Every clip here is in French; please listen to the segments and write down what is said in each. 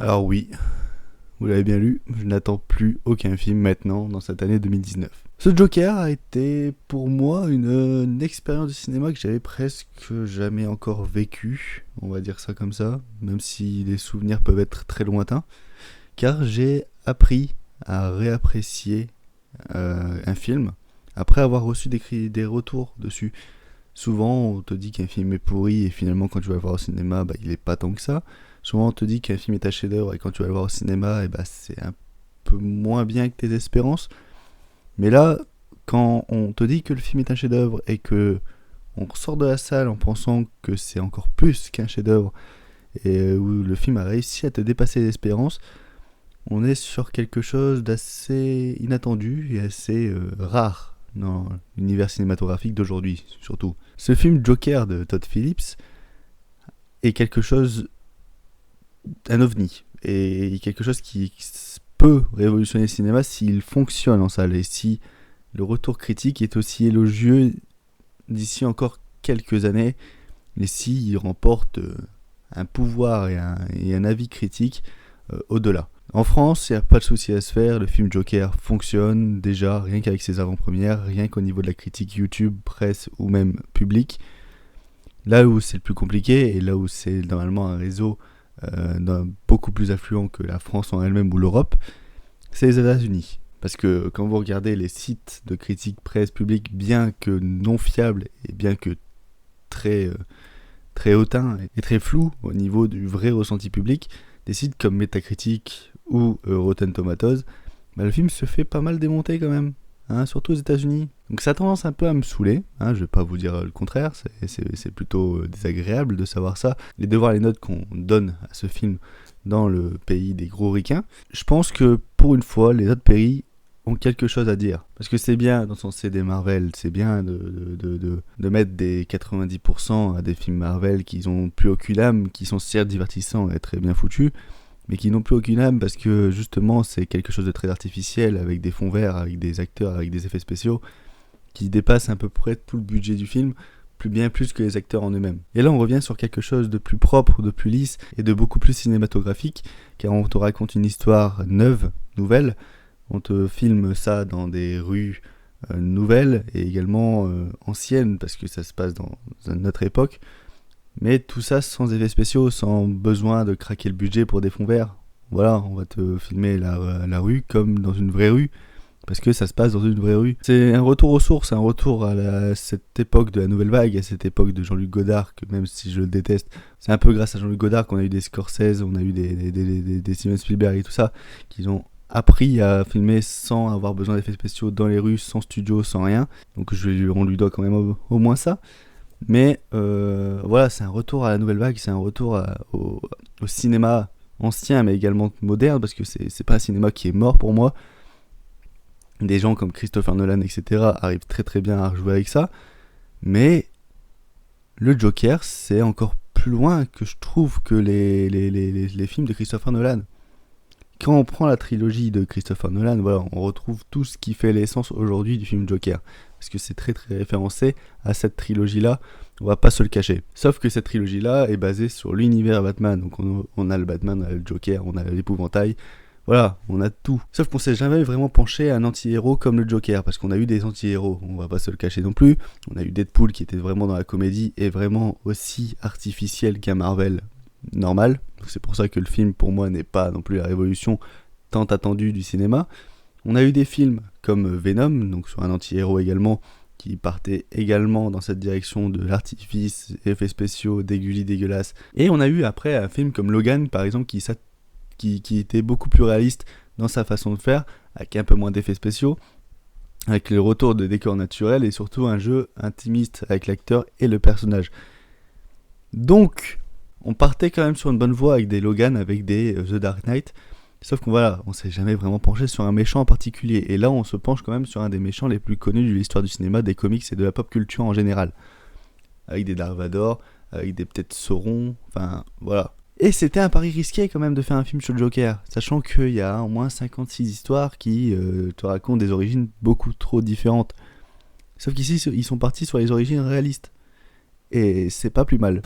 Alors oui, vous l'avez bien lu, je n'attends plus aucun film maintenant dans cette année 2019. Ce Joker a été pour moi une expérience de cinéma que j'avais presque jamais encore vécue, on va dire ça comme ça, même si les souvenirs peuvent être très lointains, car j'ai appris à réapprécier un film après avoir reçu des retours dessus. Souvent, on te dit qu'un film est pourri et finalement, quand tu vas le voir au cinéma, il est pas tant que ça. Souvent, on te dit qu'un film est un chef-d'œuvre et quand tu vas le voir au cinéma, c'est un peu moins bien que tes espérances. Mais là, quand on te dit que le film est un chef-d'œuvre et que on ressort de la salle en pensant que c'est encore plus qu'un chef-d'œuvre et où le film a réussi à te dépasser les espérances, on est sur quelque chose d'assez inattendu et assez rare dans l'univers cinématographique d'aujourd'hui, surtout. Ce film Joker de Todd Phillips est quelque chose, un ovni, et quelque chose qui peut révolutionner le cinéma s'il fonctionne en salle, et si le retour critique est aussi élogieux d'ici encore quelques années, et s'il remporte un pouvoir et un avis critique au-delà. En France, il n'y a pas de souci à se faire, le film Joker fonctionne déjà, rien qu'avec ses avant-premières, rien qu'au niveau de la critique YouTube, presse ou même public. Là où c'est le plus compliqué, et là où c'est normalement un réseau beaucoup plus affluent que la France en elle-même ou l'Europe, c'est les États-Unis. Parce que quand vous regardez les sites de critique presse publique, bien que non fiables et bien que très hautains et très flous au niveau du vrai ressenti public, des sites comme Metacritic ou Rotten Tomatoes, le film se fait pas mal démonter quand même, surtout aux États-Unis. Donc ça a tendance un peu à me saouler, je vais pas vous dire le contraire, c'est plutôt désagréable de savoir ça, et de voir les notes qu'on donne à ce film dans le pays des gros ricains. Je pense que pour une fois, les autres pays ont quelque chose à dire. Parce que c'est bien d'encenser des Marvel, c'est bien de mettre des 90% à des films Marvel qui n'ont plus aucune âme, qui sont certes divertissants et très bien foutus, mais qui n'ont plus aucune âme parce que justement c'est quelque chose de très artificiel, avec des fonds verts, avec des acteurs, avec des effets spéciaux, qui dépassent à peu près tout le budget du film, bien plus que les acteurs en eux-mêmes. Et là on revient sur quelque chose de plus propre, de plus lisse et de beaucoup plus cinématographique, car on te raconte une histoire nouvelle, on te filme ça dans des rues nouvelles et également anciennes parce que ça se passe dans une autre époque, mais tout ça sans effets spéciaux, sans besoin de craquer le budget pour des fonds verts. Voilà, on va te filmer la rue comme dans une vraie rue, parce que ça se passe dans une vraie rue. C'est un retour aux sources, un retour à cette époque de la nouvelle vague, à cette époque de Jean-Luc Godard, que même si je le déteste, c'est un peu grâce à Jean-Luc Godard qu'on a eu des Scorsese, on a eu des Steven Spielberg et tout ça, qui ont appris à filmer sans avoir besoin d'effets spéciaux dans les rues, sans studio, sans rien. Donc on lui doit quand même au moins ça. Mais voilà, c'est un retour à la nouvelle vague, c'est un retour au cinéma ancien, mais également moderne, parce que c'est pas un cinéma qui est mort pour moi. Des gens comme Christopher Nolan, etc. arrivent très très bien à jouer avec ça. Mais le Joker, c'est encore plus loin que je trouve que les films de Christopher Nolan. Quand on prend la trilogie de Christopher Nolan, voilà, on retrouve tout ce qui fait l'essence aujourd'hui du film Joker. Parce que c'est très très référencé à cette trilogie-là, on va pas se le cacher. Sauf que cette trilogie-là est basée sur l'univers Batman. Donc on a le Batman, on a le Joker, on a l'épouvantail. Voilà, on a tout. Sauf qu'on s'est jamais vraiment penché à un anti-héros comme le Joker, parce qu'on a eu des anti-héros, on va pas se le cacher non plus. On a eu Deadpool qui était vraiment dans la comédie et vraiment aussi artificiel qu'un Marvel normal. Donc c'est pour ça que le film pour moi n'est pas non plus la révolution tant attendue du cinéma. On a eu des films comme Venom, donc sur un anti-héros également, qui partait également dans cette direction de l'artifice, effets spéciaux, dégueulasses. Et on a eu après un film comme Logan par exemple qui était beaucoup plus réaliste dans sa façon de faire, avec un peu moins d'effets spéciaux, avec le retour de décors naturels et surtout un jeu intimiste avec l'acteur et le personnage. Donc on partait quand même sur une bonne voie avec des Logan, avec des The Dark Knight, sauf qu'on on s'est jamais vraiment penché sur un méchant en particulier, et là on se penche quand même sur un des méchants les plus connus de l'histoire du cinéma, des comics et de la pop culture en général, avec des Dark Vador, avec des peut-être Sauron, enfin voilà. Et c'était un pari risqué quand même de faire un film sur le Joker, sachant qu'il y a au moins 56 histoires qui te racontent des origines beaucoup trop différentes. Sauf qu'ici ils sont partis sur les origines réalistes, et c'est pas plus mal.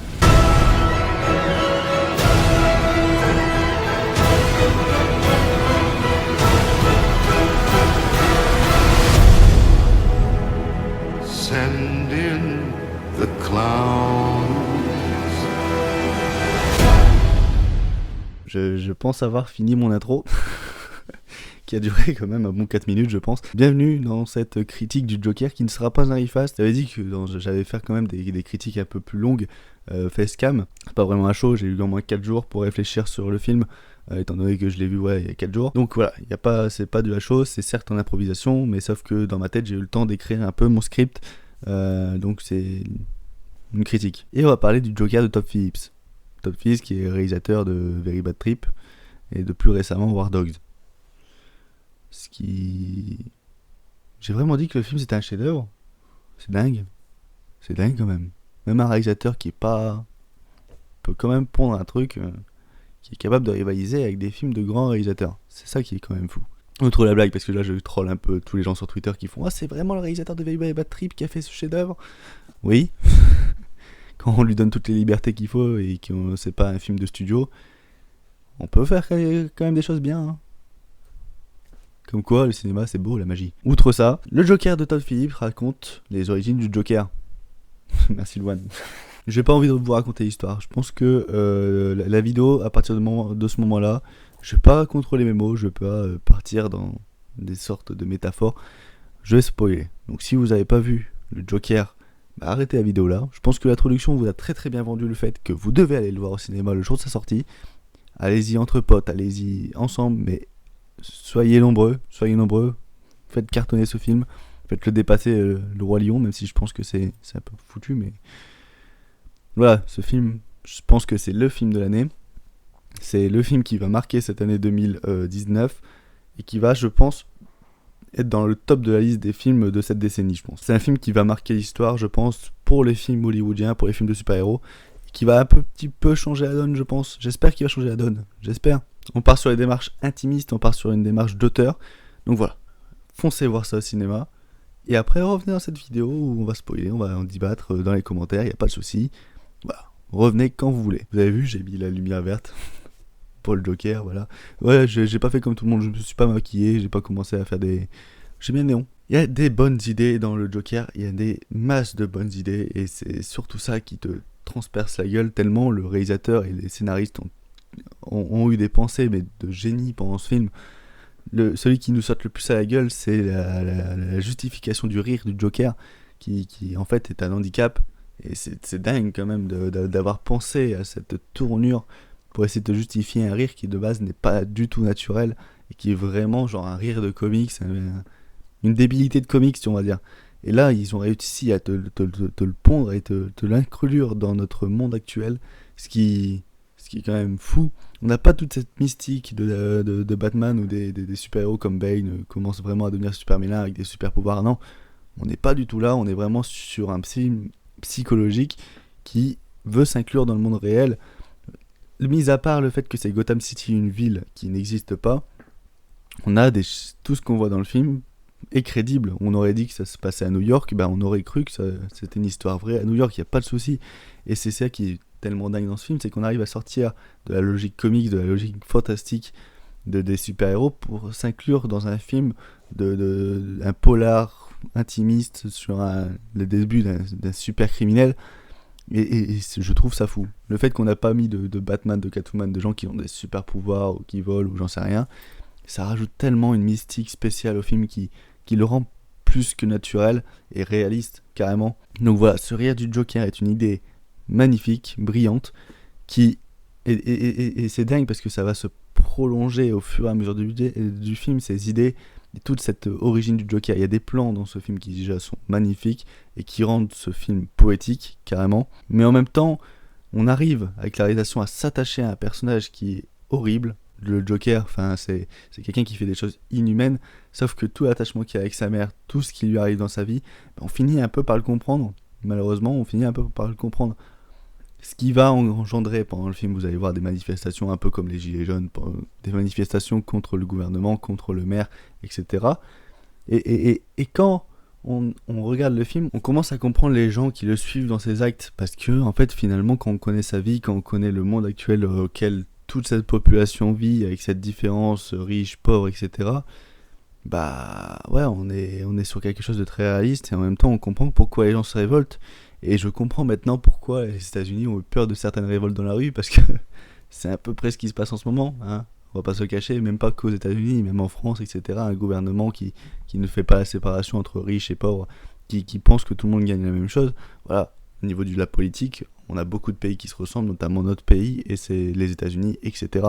je pense avoir fini mon intro, qui a duré quand même un bon 4 minutes, je pense. Bienvenue dans cette critique du Joker qui ne sera pas un reface. J'avais dit que j'allais faire quand même des critiques un peu plus longues, facecam. C'est pas vraiment un show, j'ai eu au moins 4 jours pour réfléchir sur le film, étant donné que je l'ai vu il y a 4 jours. Donc voilà, c'est pas de la chose, c'est certes en improvisation, mais sauf que dans ma tête j'ai eu le temps d'écrire un peu mon script, donc c'est une critique. Et on va parler du Joker de Todd Phillips. Todd Phillips qui est réalisateur de Very Bad Trip et de plus récemment War Dogs. Ce qui... J'ai vraiment dit que le film c'était un chef-d'œuvre. C'est dingue quand même. Même un réalisateur qui est pas... peut quand même pondre un truc qui est capable de rivaliser avec des films de grands réalisateurs. C'est ça qui est quand même fou. Outre la blague, parce que là je troll un peu tous les gens sur Twitter qui font « Ah, c'est vraiment le réalisateur de Very Bad Trip qui a fait ce chef-d'œuvre ?» Oui. Quand on lui donne toutes les libertés qu'il faut et que c'est pas un film de studio, on peut faire quand même des choses bien, hein. Comme quoi, le cinéma, c'est beau, la magie. Outre ça, le Joker de Todd Phillips raconte les origines du Joker. Merci Luan. J'ai pas envie de vous raconter l'histoire. Je pense que la vidéo, à partir de ce moment-là, je vais pas contrôler mes mots, je vais pas partir dans des sortes de métaphores. Je vais spoiler. Donc si vous avez pas vu le Joker, arrêtez la vidéo là. Je pense que l'introduction vous a très très bien vendu le fait que vous devez aller le voir au cinéma le jour de sa sortie. Allez-y entre potes, allez-y ensemble, mais soyez nombreux, faites cartonner ce film, faites-le dépasser le Roi Lion, même si je pense que c'est un peu foutu, mais voilà, ce film, je pense que c'est le film de l'année, c'est le film qui va marquer cette année 2019, et qui va, je pense, être dans le top de la liste des films de cette décennie, je pense. C'est un film qui va marquer l'histoire, je pense, pour les films hollywoodiens, pour les films de super-héros, qui va un petit peu changer la donne, je pense. J'espère qu'il va changer la donne, j'espère. On part sur les démarches intimistes, on part sur une démarche d'auteur. Donc voilà, foncez voir ça au cinéma. Et après, revenez dans cette vidéo où on va spoiler, on va en débattre dans les commentaires, il n'y a pas de souci. Voilà, revenez quand vous voulez. Vous avez vu, j'ai mis la lumière verte pour le Joker, voilà. Ouais, j'ai pas fait comme tout le monde, je me suis pas maquillé, j'ai pas commencé à faire des... J'ai mis un néon. Il y a des bonnes idées dans le Joker, il y a des masses de bonnes idées, et c'est surtout ça qui te transperce la gueule, tellement le réalisateur et les scénaristes ont eu des pensées mais de génie pendant ce film. Celui qui nous saute le plus à la gueule, c'est la justification du rire du Joker, qui en fait est un handicap, et c'est dingue quand même d'avoir pensé à cette tournure pour essayer de justifier un rire qui de base n'est pas du tout naturel, et qui est vraiment genre un rire de comics, une débilité de comics, on va dire. Et là, ils ont réussi à te le pondre et te l'inclure dans notre monde actuel, ce qui est quand même fou. On n'a pas toute cette mystique de Batman où des super-héros comme Bane commencent vraiment à devenir super mélins avec des super-pouvoirs. Non, on n'est pas du tout là, on est vraiment sur un film psychologique qui veut s'inclure dans le monde réel. Mis à part le fait que c'est Gotham City, une ville qui n'existe pas, on a tout ce qu'on voit dans le film est crédible. On aurait dit que ça se passait à New York, on aurait cru que c'était une histoire vraie à New York, il n'y a pas de souci. Et c'est ça qui est tellement dingue dans ce film, c'est qu'on arrive à sortir de la logique comique, de la logique fantastique des super-héros pour s'inclure dans un film un polar intimiste sur le début d'un super criminel. Et je trouve ça fou. Le fait qu'on n'a pas mis de Batman, de Catwoman, de gens qui ont des super-pouvoirs ou qui volent ou j'en sais rien, ça rajoute tellement une mystique spéciale au film qui le rend plus que naturel et réaliste, carrément. Donc voilà, ce rire du Joker est une idée magnifique, brillante, et c'est dingue parce que ça va se prolonger au fur et à mesure du film, ces idées, et toute cette origine du Joker. Il y a des plans dans ce film qui déjà sont magnifiques et qui rendent ce film poétique, carrément. Mais en même temps, on arrive avec la réalisation à s'attacher à un personnage qui est horrible. Le Joker, c'est quelqu'un qui fait des choses inhumaines, sauf que tout l'attachement qu'il a avec sa mère, tout ce qui lui arrive dans sa vie, on finit un peu par le comprendre. Malheureusement, on finit un peu par le comprendre. Ce qui va engendrer pendant le film, vous allez voir des manifestations un peu comme les Gilets jaunes, des manifestations contre le gouvernement, contre le maire, etc. Et quand on regarde le film, on commence à comprendre les gens qui le suivent dans ses actes, parce que en fait finalement quand on connaît sa vie, quand on connaît le monde actuel auquel toute cette population vit, avec cette différence riche, pauvre, etc., on est sur quelque chose de très réaliste, et en même temps on comprend pourquoi les gens se révoltent. Et je comprends maintenant pourquoi les États-Unis ont eu peur de certaines révoltes dans la rue, parce que c'est à peu près ce qui se passe en ce moment, hein. On va pas se cacher, même pas qu'aux États-Unis, même en France, etc. Un gouvernement qui ne fait pas la séparation entre riches et pauvres, qui pense que tout le monde gagne la même chose. Voilà, au niveau de la politique, on a beaucoup de pays qui se ressemblent, notamment notre pays, et c'est les États-Unis, etc.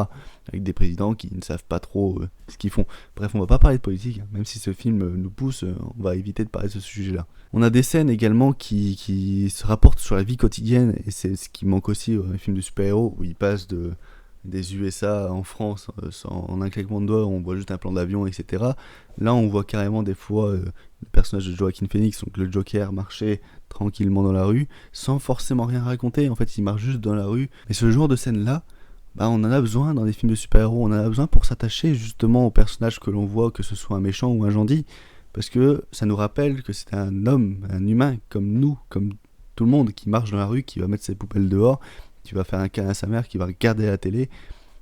Avec des présidents qui ne savent pas trop ce qu'ils font. Bref, on va pas parler de politique, hein. Même si ce film nous pousse, on va éviter de parler de ce sujet-là. On a des scènes également qui se rapportent sur la vie quotidienne, et c'est ce qui manque aussi dans les films de super-héros, où ils passent des USA en France, en un claquement de doigts, on voit juste un plan d'avion, etc. Là, on voit carrément des fois le personnage de Joaquin Phoenix, donc le Joker, marcher tranquillement dans la rue, sans forcément rien raconter. En fait, il marche juste dans la rue. Et ce genre de scène-là, bah, on en a besoin dans des films de super-héros. On en a besoin pour s'attacher justement au personnage que l'on voit, que ce soit un méchant ou un gentil, parce que ça nous rappelle que c'est un homme, un humain, comme nous, comme tout le monde, qui marche dans la rue, qui va mettre ses poubelles dehors, qui va faire un câlin à sa mère, qui va regarder la télé.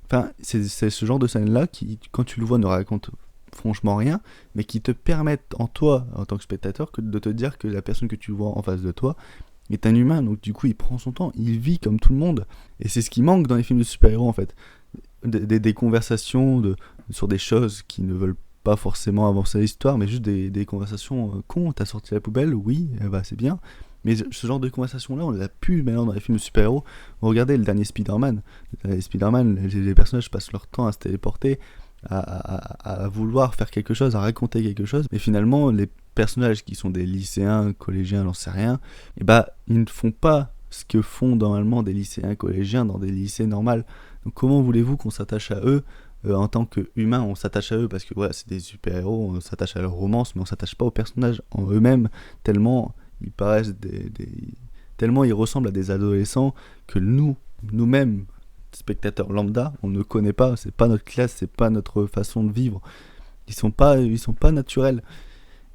Enfin, c'est ce genre de scène-là qui, quand tu le vois, ne raconte franchement rien, mais qui te permettent en toi, en tant que spectateur, de te dire que la personne que tu vois en face de toi est un humain. Donc du coup, il prend son temps, il vit comme tout le monde. Et c'est ce qui manque dans les films de super-héros, en fait. Des conversations sur des choses qui ne veulent pas forcément avancer l'histoire, mais juste des conversations cons. T'as sorti la poubelle, oui, bah c'est bien. Mais ce genre de conversation-là, on l'a plus maintenant dans les films de super-héros. Regardez le dernier Spider-Man. Les personnages passent leur temps à se téléporter, à vouloir faire quelque chose, à raconter quelque chose. Mais finalement, les personnages qui sont des lycéens, collégiens, j'en sais rien, et bah, ils ne font pas ce que font normalement des lycéens, collégiens dans des lycées normaux. Donc comment voulez-vous qu'on s'attache à eux en tant qu'humains? On s'attache à eux parce que ouais, c'est des super-héros, on s'attache à leur romance, mais on s'attache pas aux personnages en eux-mêmes, tellement ils paraissent tellement ils ressemblent à des adolescents que nous-mêmes, spectateurs lambda, on ne connaît pas, c'est pas notre classe, c'est pas notre façon de vivre. Ils sont pas naturels.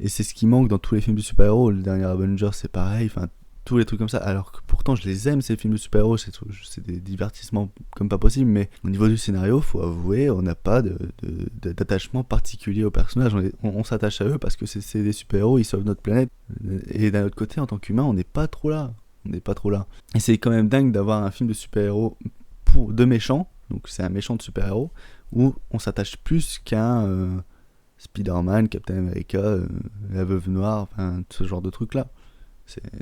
Et c'est ce qui manque dans tous les films de super-héros. Le dernier Avengers, c'est pareil, enfin tous les trucs comme ça. Alors que pourtant je les aime ces films de super-héros, c'est des divertissements comme pas possible, mais au niveau du scénario, faut avouer, on n'a pas d'attachement particulier aux personnages. On s'attache à eux parce que c'est des super-héros, ils sauvent notre planète. Et d'un autre côté, en tant qu'humain, on n'est pas trop là. On n'est pas trop là. Et c'est quand même dingue d'avoir un film de super-héros de méchants, donc c'est un méchant de super-héros, où on s'attache plus qu'à Spider-Man, Captain America, la Veuve Noire, enfin ce genre de trucs là.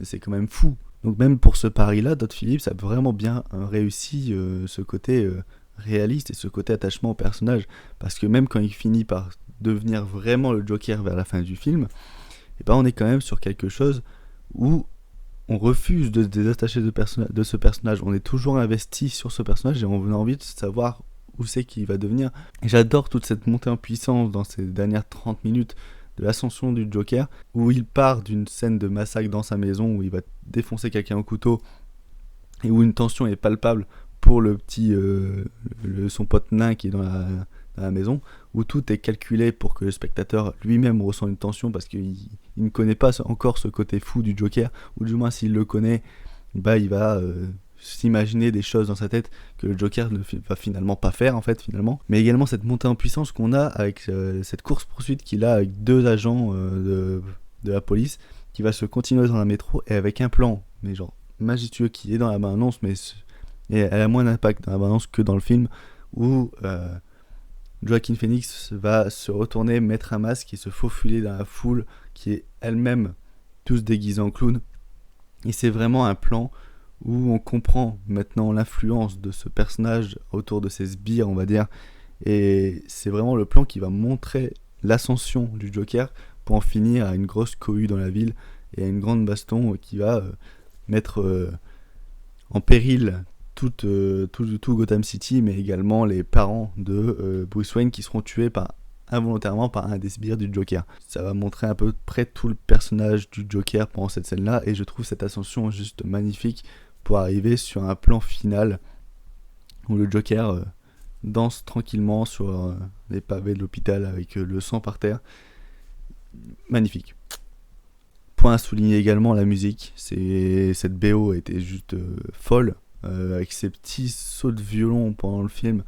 C'est quand même fou. Donc même pour ce pari-là, Todd Phillips a vraiment bien réussi ce côté réaliste et ce côté attachement au personnage. Parce que même quand il finit par devenir vraiment le Joker vers la fin du film, et ben on est quand même sur quelque chose où on refuse de se détacher de ce personnage. On est toujours investi sur ce personnage et on a envie de savoir où c'est qu'il va devenir. Et j'adore toute cette montée en puissance dans ces dernières 30 minutes de l'ascension du Joker, où il part d'une scène de massacre dans sa maison, où il va défoncer quelqu'un au couteau, et où une tension est palpable pour le petit, son pote nain qui est dans la maison, où tout est calculé pour que le spectateur lui-même ressent une tension, parce qu'il ne connaît pas encore ce côté fou du Joker, ou du moins s'il le connaît, bah il va s'imaginer des choses dans sa tête que le Joker ne va finalement pas faire en fait finalement, mais également cette montée en puissance qu'on a avec cette course poursuite qu'il a avec deux agents de la police qui va se continuer dans la métro et avec un plan mais genre majestueux qui est dans la bande-annonce, mais et elle a moins d'impact dans la bande-annonce que dans le film, où Joaquin Phoenix va se retourner, mettre un masque et se faufiler dans la foule qui est elle-même tous déguisés en clown. Et c'est vraiment un plan où on comprend maintenant l'influence de ce personnage autour de ses sbires, on va dire. Et c'est vraiment le plan qui va montrer l'ascension du Joker pour en finir à une grosse cohue dans la ville et à une grande baston qui va mettre en péril tout Gotham City, mais également les parents de Bruce Wayne qui seront tués involontairement par un des sbires du Joker. Ça va montrer à peu près tout le personnage du Joker pendant cette scène-là, et je trouve cette ascension juste magnifique pour arriver sur un plan final où le Joker danse tranquillement sur les pavés de l'hôpital avec le sang par terre. Magnifique. Point à souligner également la musique. Cette BO était juste folle, avec ces petits sauts de violon pendant le film.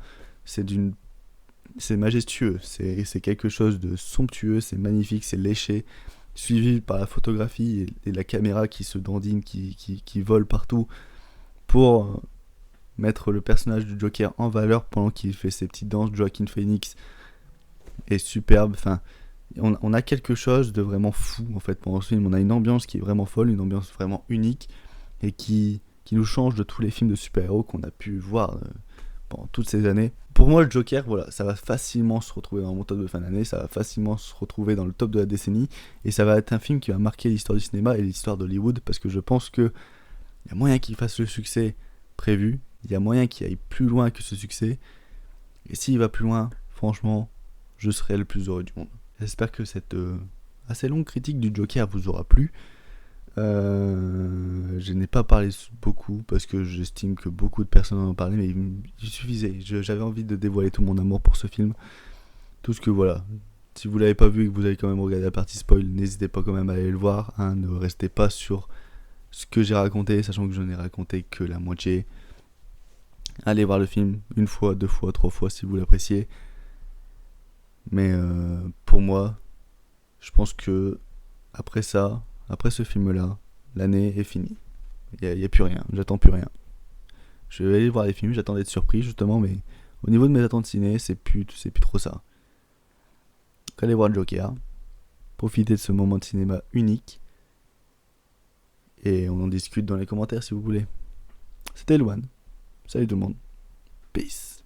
C'est majestueux, c'est quelque chose de somptueux, c'est magnifique, c'est léché, suivi par la photographie et la caméra qui se dandine, qui vole partout pour mettre le personnage du Joker en valeur pendant qu'il fait ses petites danses. Joaquin Phoenix est superbe. Enfin, on a quelque chose de vraiment fou en fait pendant ce film. On a une ambiance qui est vraiment folle, une ambiance vraiment unique et qui nous change de tous les films de super-héros qu'on a pu voir pendant toutes ces années. Pour moi, le Joker, voilà, ça va facilement se retrouver dans mon top de fin d'année, ça va facilement se retrouver dans le top de la décennie, et ça va être un film qui va marquer l'histoire du cinéma et l'histoire d'Hollywood, parce que je pense que il y a moyen qu'il fasse le succès prévu, il y a moyen qu'il aille plus loin que ce succès, et s'il va plus loin, franchement, je serai le plus heureux du monde. J'espère que cette assez longue critique du Joker vous aura plu. Je n'ai pas parlé beaucoup parce que j'estime que beaucoup de personnes en ont parlé, mais il suffisait. J'avais envie de dévoiler tout mon amour pour ce film. Tout ce que voilà. Si vous l'avez pas vu et que vous avez quand même regardé la partie spoil, n'hésitez pas quand même à aller le voir. Hein, ne restez pas sur ce que j'ai raconté, sachant que je n'ai raconté que la moitié. Allez voir le film une fois, 2 fois, 3 fois si vous l'appréciez. Mais pour moi, je pense que après ça, après ce film-là, l'année est finie. Il n'y a plus rien, j'attends plus rien. Je vais aller voir les films, j'attends d'être surpris justement, mais au niveau de mes attentes ciné, c'est plus trop ça. Donc allez voir Joker, profitez de ce moment de cinéma unique, et on en discute dans les commentaires si vous voulez. C'était Elouane, salut tout le monde, peace.